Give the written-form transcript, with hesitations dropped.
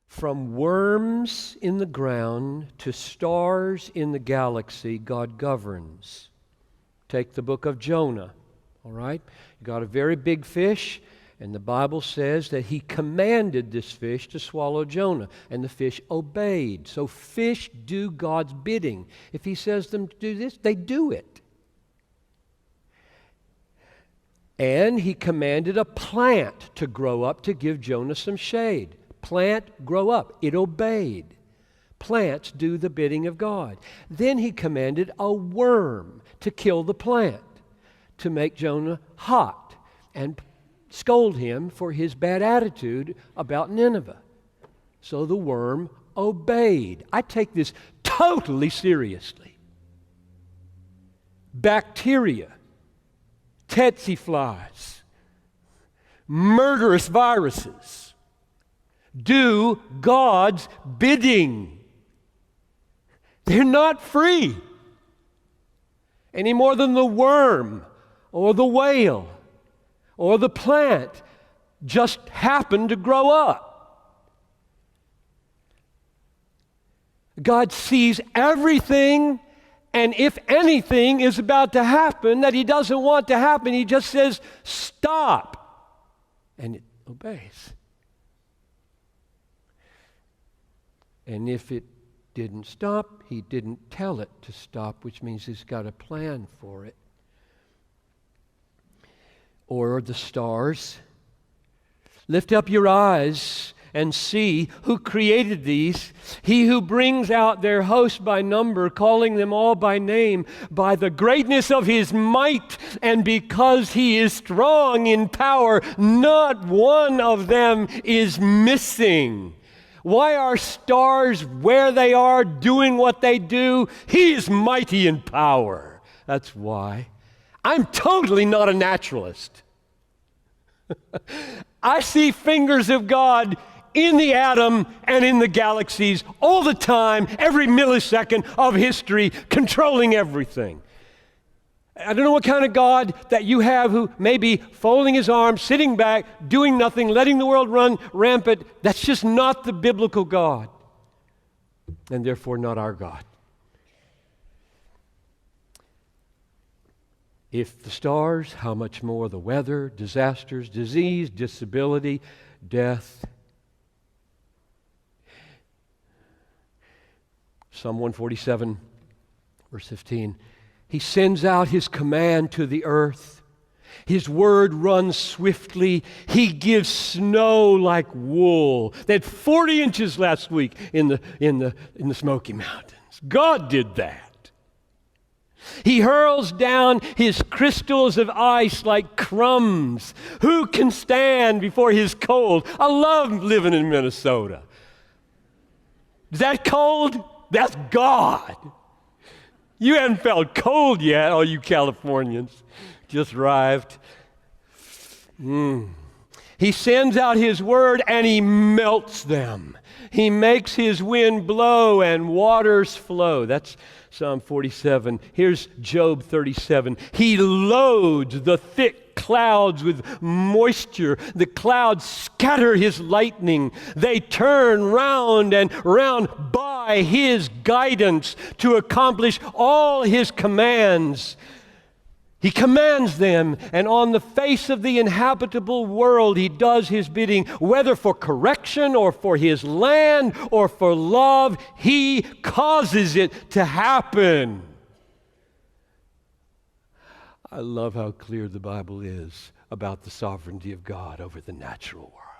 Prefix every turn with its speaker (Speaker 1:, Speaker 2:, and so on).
Speaker 1: From worms in the ground to stars in the galaxy, God governs. Take the book of Jonah, all right? You got a very big fish, and the Bible says that he commanded this fish to swallow Jonah, and the fish obeyed. So fish do God's bidding. If he says them to do this, they do it. And he commanded a plant to grow up to give Jonah some shade. Plant, grow up. It obeyed. Plants do the bidding of God. Then he commanded a worm to kill the plant, to make Jonah hot and scold him for his bad attitude about Nineveh. So the worm obeyed. I take this totally seriously. Bacteria, tsetse flies, murderous viruses do God's bidding. They're not free any more than the worm or the whale or the plant just happened to grow up. God sees everything, and if anything is about to happen that he doesn't want to happen, he just says, stop, and it obeys. And if it didn't stop, he didn't tell it to stop, which means he's got a plan for it. Or the stars. Lift up your eyes and see who created these. He who brings out their host by number, calling them all by name, by the greatness of his might, and because he is strong in power, not one of them is missing. Why are stars where they are, doing what they do? He is mighty in power. That's why. I'm totally not a naturalist. I see fingers of God in the atom and in the galaxies all the time, every millisecond of history, controlling everything. I don't know what kind of God that you have who may be folding his arms, sitting back, doing nothing, letting the world run rampant. That's just not the biblical God, and therefore not our God. If the stars, how much more the weather, disasters, disease, disability, death. Psalm 147, verse 15. He sends out his command to the earth. His word runs swiftly. He gives snow like wool. They had 40 inches last week in the Smoky Mountains. God did that. He hurls down his crystals of ice like crumbs. Who can stand before his cold? I love living in Minnesota. Is that cold? That's God. You haven't felt cold yet, all you Californians. Just arrived. He sends out his word and he melts them. He makes his wind blow and waters flow. That's Psalm 47. Here's Job 37. He loads the thick clouds with moisture. The clouds scatter his lightning. They turn round and round by his guidance to accomplish all his commands. He commands them, and on the face of the inhabitable world, he does his bidding, whether for correction or for his land or for love, he causes it to happen. I love how clear the Bible is about the sovereignty of God over the natural world.